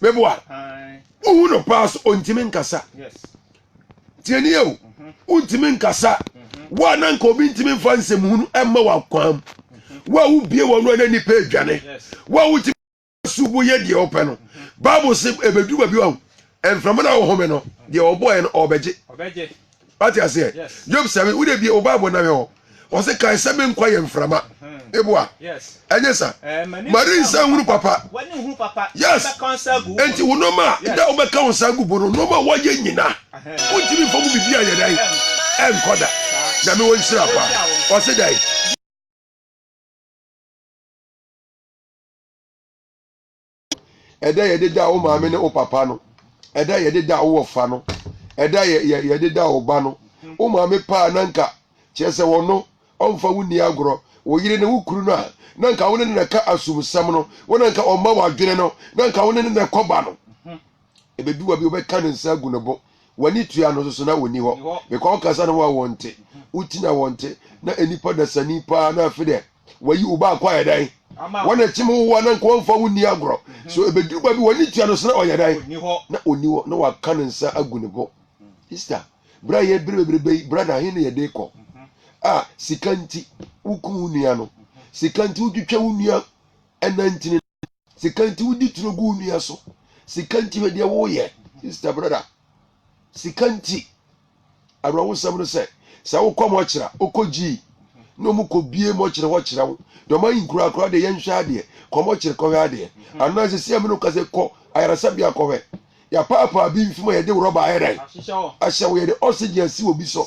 Meboa. Who no pass on Timin Kasa? Yes. Tienio, Untimin Kasa. One uncle being Timin Fancy Moon and Mawa Quam. What would be one any pay, Johnny? What would you subu ye the open? Bible say ebe du baby o. And from now home the old boy and obeje. What you say? Job 7 would be o Bible na me. O say kai seven kwai mframa. Eboa. Yes. Enye sa. Marin sa hunu papa. Wani hunu papa. Yes. Enti wo no ma da o be ka on sa gubo no ma wo ye nyina. Untimi fomu bibia ye dai. Enkoda. Na me won sira pa. O say dai. Eda ye de da o maame ne o papa no. Eda ye de da o wofa no. Eda ye de da o ba no. O maame pa nanka chese wono omfa wuni agoro wo yire ne wukuru no a nanka woni ne ka asumsam no wonanka omma wadwene no nanka woni ne koba no ebedu wa bi obeka ne nsa gu ne bo wani tua no so na woni ho because kasa no wa wonte utina wonte na enipa da sani pa na afide wayi uba akwa yedan wana chimu wa nanka wonfa wuni agoro so ebedu ba bi wani tua no so na oyedan na oni ho na wa ka ne nsa agu ne bo sister bra ye bebrebe brother hin ye de ko sikanti ukun nua no sikanti udwetwa unua enantini sikanti udi turogu unua so sikanti we de wo ye sister brother sikanti abra wo sam no se sa wo kom okira okoji no mu ko bie mo okira wo kira wo do man nkura akura de yenhwa ade kom okira ko ade anase se am no kase ko ayarasa bia ko we ya papa bi mfimo ye de roba ayran ahye wo ye de oxygen si obi so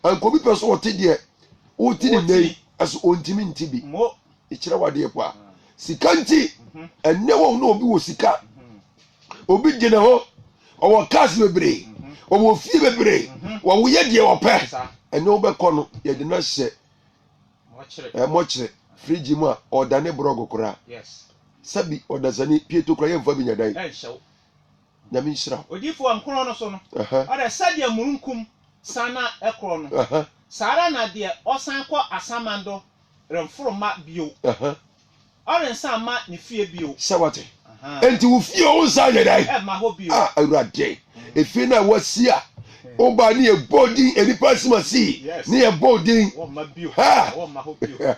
anko bi peso wote de utini nei aso ontimi ntibi ikira wade po a sikanti enne wo no obi wo sika obi gina ho owo kas bebre owo fie bebre wo wo ye de wo pe enne wo be ko no ye de na hye mochire fridge mu a odane brogo kura sabi odazani pieto kura ye mfa binya dai na mi shira odifo ankoro no so no ade sadia murunkum sana ekoro no Sara na de osan kọ asamando remforoma bio orensan ma ne fie bio sawate enti wo fie o nsa ye dai ma ho bio awurade efie na wasia o ba ni e body enipa simasi ni e body wo ma bio wo ma ho bio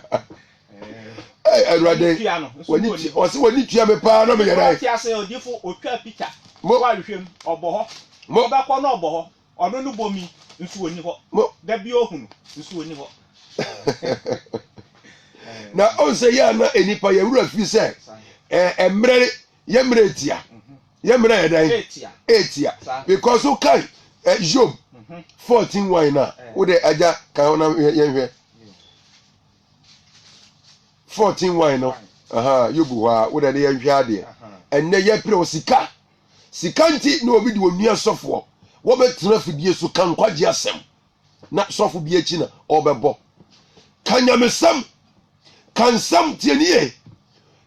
awurade woni tua me pa na me ye dai ti ase odifo otwa picture wa hwehwem oboho mo ba kọ na oboho ono no bomi nsu oni ho da bi ohun nsu oni ho na onse ya na enipa ya wura fi se emre ye mretia ye mre dan etia because o kai Job 14 wine na wo de aja kan na ye hwe 14 wine no yobu wa wo de ye hwe ade enne ye pre o sika nti na obi de onua sofo wo betra fidie so kan kwaje asem na sofo bi echi na obebo kanyamesam kansam tienie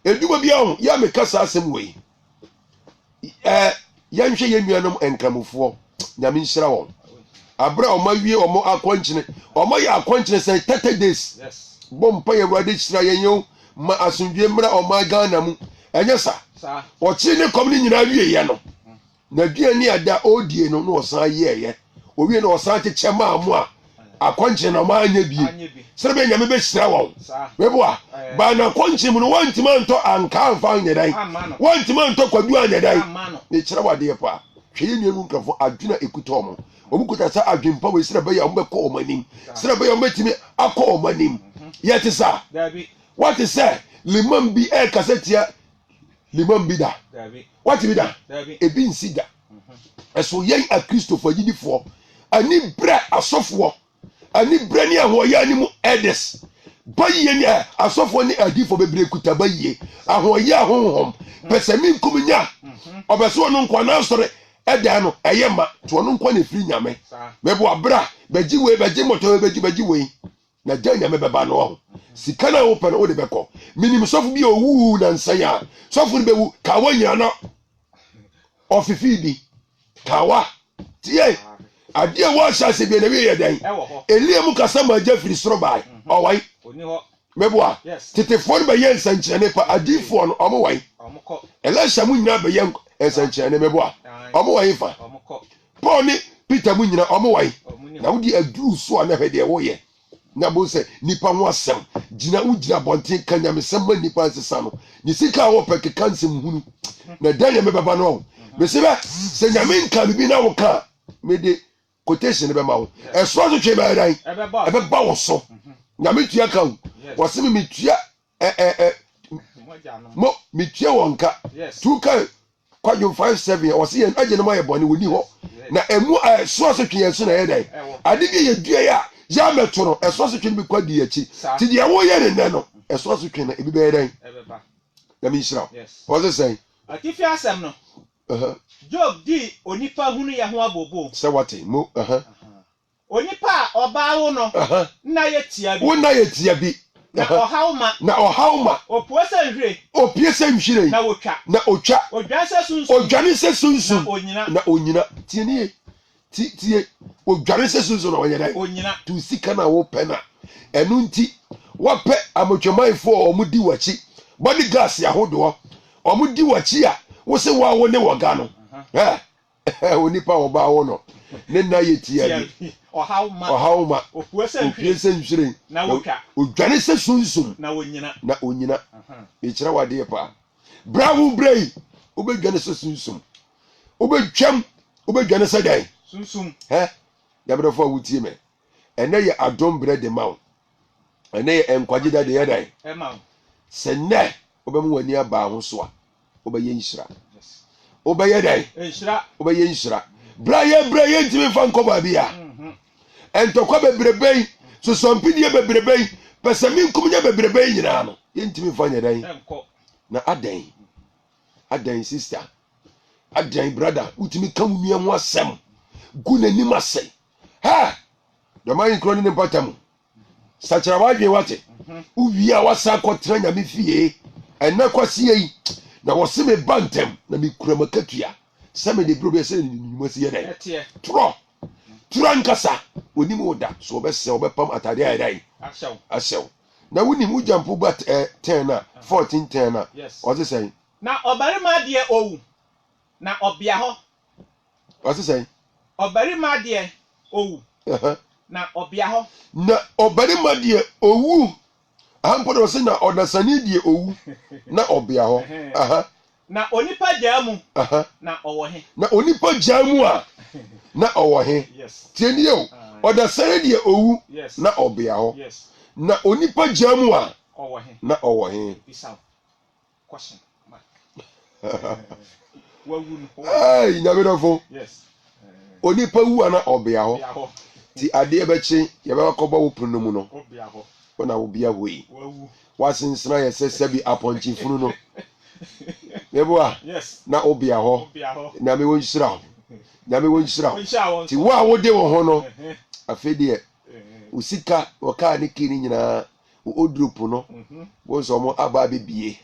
eduba bia ho ya mekasa asem wei yanhwe yenuanom enkramofo nyame nhyira won abra o mawie o mo akonkyene o mo ya akonkyene say 30 days bompa ye wade hyira yenyo ma asundwe mra o ma Ghana mu enye sa o chi ne kom ni nyina wie ye no na dua ni ada odie no no osan yeye owie no osan cheche ma amu a akonche na ma anya bie serebe nyame be hyira won weboa ba na konche mu no wantima nto anka anfa nyedan wantima nto kwadu anyedan ne kyira wade pa hweye nuanu nkafo adwuna ekuto mo omukuta sa adwempa we serebe ya ombekọ omanim serebe ya ometimi akọ omanim yeti sa what is say limam bi e kasetia limam bi da what bi da ebi nsida eso yen a Christopher yidifo ani bre asofo ani bre ni ahoya ani mu edes baye ni asofo ni adifo bebre kuta baye ahoya honhom pese mi nkuminya obeso no nkwa na sore eda no eyema to no nkwa na firi nyame mebo abra beji we beji moto beji we na ja nyame beba no ho sika na wo pere wo de beko minim sofo bi owu na nsanya sofo ni bewu ka wanya no ofifi bi kawa tie ade wo sha se bi na we ye dan eliam kasa ma ja firi soro bai owai oni ho meboa tete for be ye nsankyene pa adifo no omo wai elisha mu nya be ye ensanche ne mebo a omo wa yifa Paul ni Peter mu nyina omo wa yi na wodi aduru so a na hwe de wo ye na bo se nipa ho asem gina ugina bonten ka nyamesem ma nipa nsesa no ni sika wo peke kansem hunu na dan me baba no me se ba se nyame nka bibi na wo ka me de quotation be ma wo eso so twe ba dan e be ba wo so nyame tua ka wo se me tua mo me tua wonka tu ka kwajo 57 wo se ye agye no ma ye bone woni ho na emu so so twe ye so na ye dan ade bi ye dua ya ya metoro eso so twene bi kwadi achi ti de wo ye ne no eso so twene ebi be dan na mi shira what they say atifi asem no Job di onipa hunu ya ho abobo say what mo onipa oba wo no na ye tia bi wo na ye tia bi na ohawma opuese nhire na otwa odwane se sunsun na onyina tie nie tie odwane se sunsun na wonyina onyina tu sika na wo pena enu nti wo pe amotwamaifo omudi wachi body gas ya hodo omudi wachi a wo se wa wo ne woga no onipa oba wo no ne na ye tia bi ohawma opuese nhire na wotwa odwane se sunsun na onyina e kira wade pa brawo brei obedwane se sunsun obetwam obedwane se dan sunsun ya bro wutie me ene ye adom bread maw ene ye enkwagida de yedan maw se ne obemu wani aba ho so a obeye nhira obeye dan nhira obeye nhira braye ntimi fa nkoba bia entokwa bebrebe so sompidie bebrebe pesami nkumnya bebrebe nyina no ye ntimi fa nyedan na adan sister adan brother utimi kam nua ho asem gu nanim asai the man kro ni patam sachara wadwe wate uwia wasa kotra nyame fie ena kwase yi na wose me bantem na me kura makatua se me de brobe se ni se yedai tro nkasa onim oda so obese obepam atade ayedai ashew na wunim ujampu but 10 na 14 10 na what is saying na obarima de owu na obia ho what is saying obarima de owu na obia ho na obarima de owu ampo do se na odasani de owu na obia ho na onipa jamu na owo he na onipa jamu a na owo he tieni o odasani de owu na obia ho na onipa jamu a owo he na owo he bisa question wawu no ai nyabedofo onipa wu ana obia ho ti ade bechi ye be kobo wopunu mu no obia ho ona obia hoi wawu wasinsina ye sesebi aponchi funu no yeboa na obia ho na me wonhyira ti wa wode wo ho no afedie usika waka ne kini nyina odrupu no wo so mo aba bebie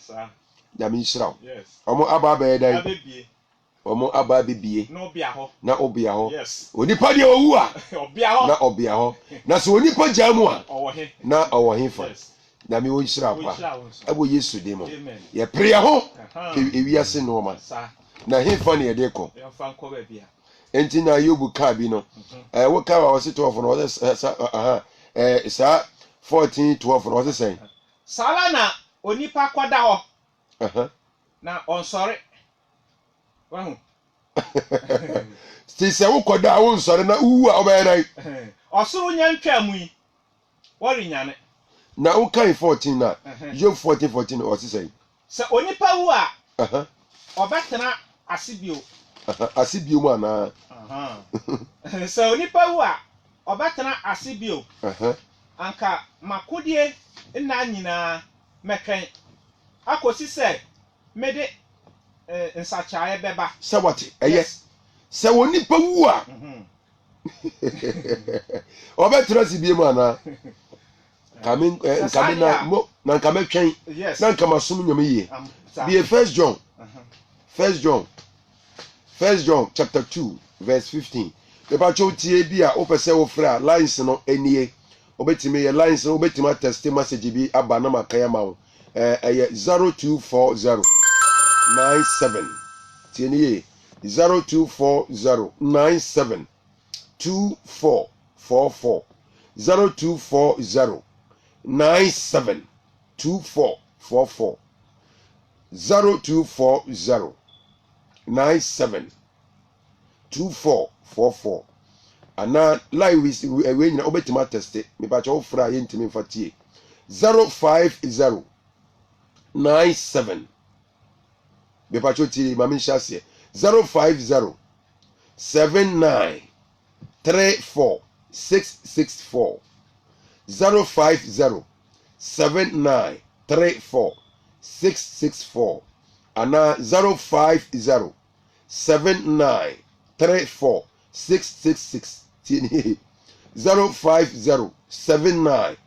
na me nhyira omo aba ba yedai omo aba bebie na obia ho onipa de owu a na obia ho na so onipa jamu a na owo he fa na me wonhyira pa abo Yesu de mo ye pre ho ewiase no ma na he fa ne ye de ko enti na Yobu ka bi no wo ka wa se 12 no sa 14 12 no se sala na onipa kwada ho na onsore wahu sti se wo koda wo nsore na uwu a obayanai osuru nya ntwamu yi wori nyane na wo kan 14 na Job 14 o se onipa wu a obetena asibio mu ana se onipa wu a obetena asibio anka makodie na nyina mekwen akosi se mede nsachaye beba se what eye se onipa wu a obetena asibio mu ana kamin na kametwen na kamasum nyame yie be First John chapter 2 verse 15 the pacho tie bi a opese wo fra lines no enie obetime ye lines no obetima test message bi aba na makaya ma wo 0240 97 tie ni ye 024097 2444 024097 2444 024097 2444 ana live we nyina obetima teste me ba cho fra ye ntimi mfatie 050 97 me ba cho ti ma me hyase 050 79 34 664 050 79 34 664 ana 050 79 34 666 tieni 050 79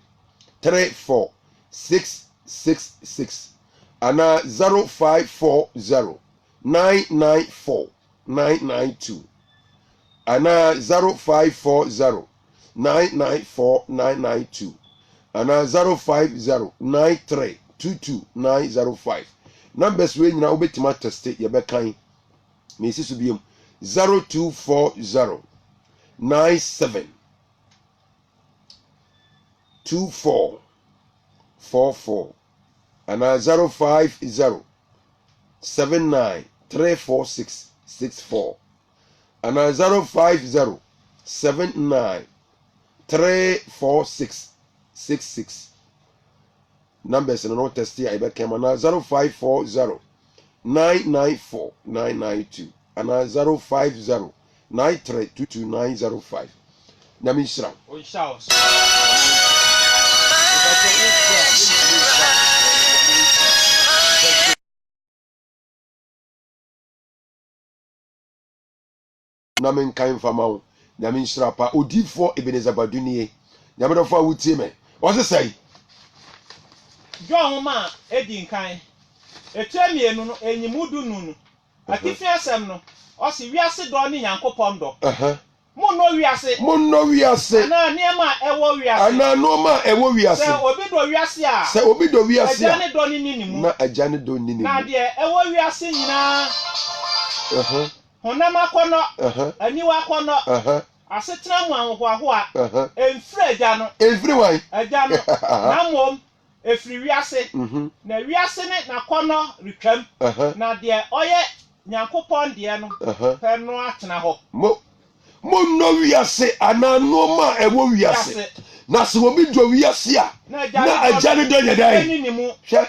34 666 ana 0540 994 992 ana 0540 994 992 ana 050 93 22 905 numbers we nyina obetima teste ye bekan me sisu biom 0240 97 2444 ana 050 79 34664 ana 050 79 34666 numbers no test ya ibe kema na 0540 994 992 ana 050 9322 na misra o shaos na men kan fama wo na misra pa odifo Ebenezer Badunie na me do fa wutie me o se sai John ma edi nkan etuamienu no enyimudu nunu atifi asem no o si wiase do ni Nyankopon do mo no wiase ana niema ewo wiase ana no ma ewo wiase se obi do wiase a se obi do wiase ajane do ni nimu na ajane do ni nimu na de ewo wiase nyina honama kono aniwa kono asetena mu anhoho a emfiri aja no every one aja no na mom efiri wiase na wiase ne na kono retwam na de oye Nyankopon de no pe no atena ho mo no wiase ana no ma ewo wiase na se obi do wiase a na ajane do nyedai hwe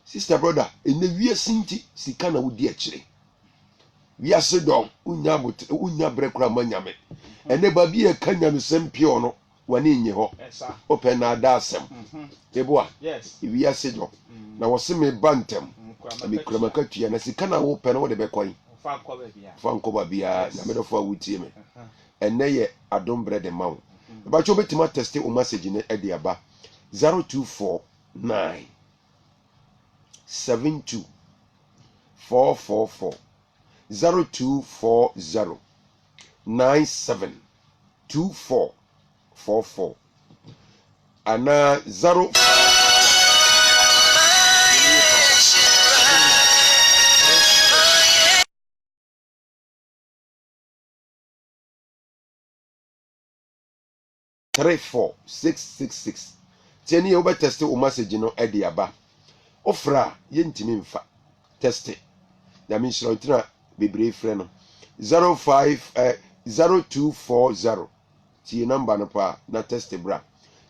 sister brother ene wiase nti sika na wodi akire wiase do unya brekura manyame ene ba bi e kanyame sempio no wani nye ho open na da asem eboa wiase do na wo se me bantem me kramaka tua na sika na wo pe no wo de bekoyin fa nkoba bia na me do fa wutie me ene ye adom bread mawo ba cho betima teste o message ne e de aba 0249 72 444 0240 97 2444 ana 0 34666 tieni ye oba teste o message no e de aba ofra ye ntimi mfa teste ya mi shiro tina bebre frɛ no 0240 tie number no pa na test bra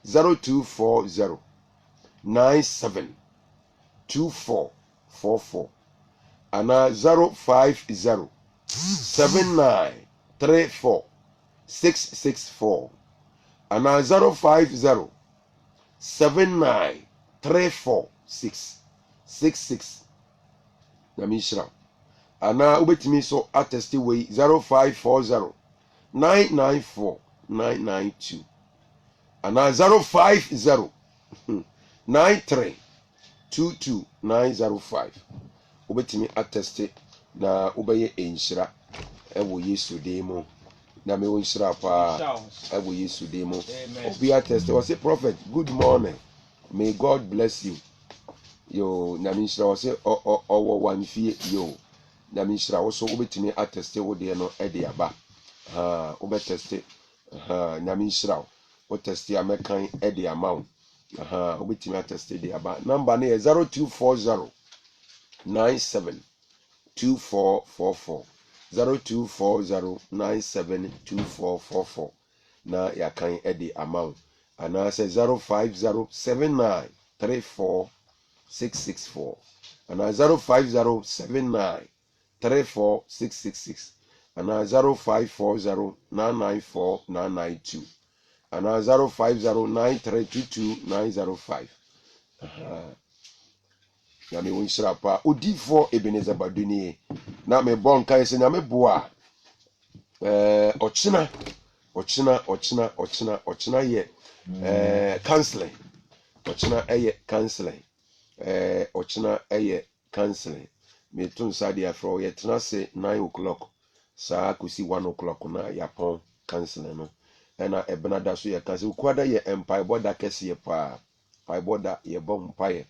0240 97 2444 ana 050 79 34 664 ana 050 79 34 666 na mi shira ana ubetimi so attesti we 0540 994 992 ana 050 93 22 905 ubetimi attesti na ubeye enshira ewo Yesu demo na me wonshira pa ewo Yesu demo obi attesti was a prophet good morning may God bless you yo na me nshira was owo wanfie yo na minhyira wo so wobetumi ateste wo de no e de aba wobeteste na minhyira wo teste amekan e de ama wo wobetumi ateste de aba number ne 0240 972444 0240972444 na yakan e de ama wo ana say 05079346664 ana 05079346666 ana 05409949992 ana 050932290 na me wonhyira pa odifo Ebenezer Baduni na me bon kai se na me boa ochina ye counseling ochina eye counseling ochina eye counseling me tun sa dia fro ye tena se 9 o'clock saa kusi 1 o'clock na yapon counseling no na ebena da so ye counseling kwada ye empire border kese ye pa empire border ye bom mpaye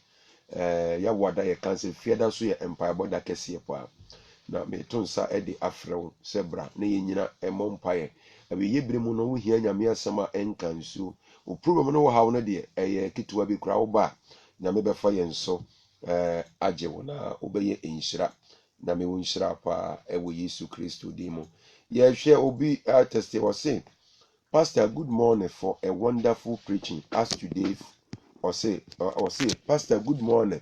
ya wada ye counseling fieda so ye empire border kese ye pa na me tun sa e de afrew sebra na ye nyina emo mpaye abi yebire mu no wo hia nyame asema enkansu o problem no wo hawo no de eye kituwa bi kura wo ba nyame befa ye nso agye wo na obeye enhyira na me wo nhyira pa ewo Yesu Kristo dimo ye hwe obi testi o say Pastor, good morning for a wonderful preaching as today or say Pastor, good morning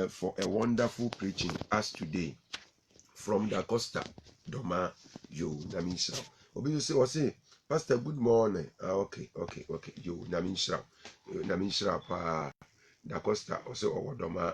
for a wonderful preaching as today from Da Costa Doma yo namisha obi say Pastor, good morning okay yo namisha pa Da Costa also Doma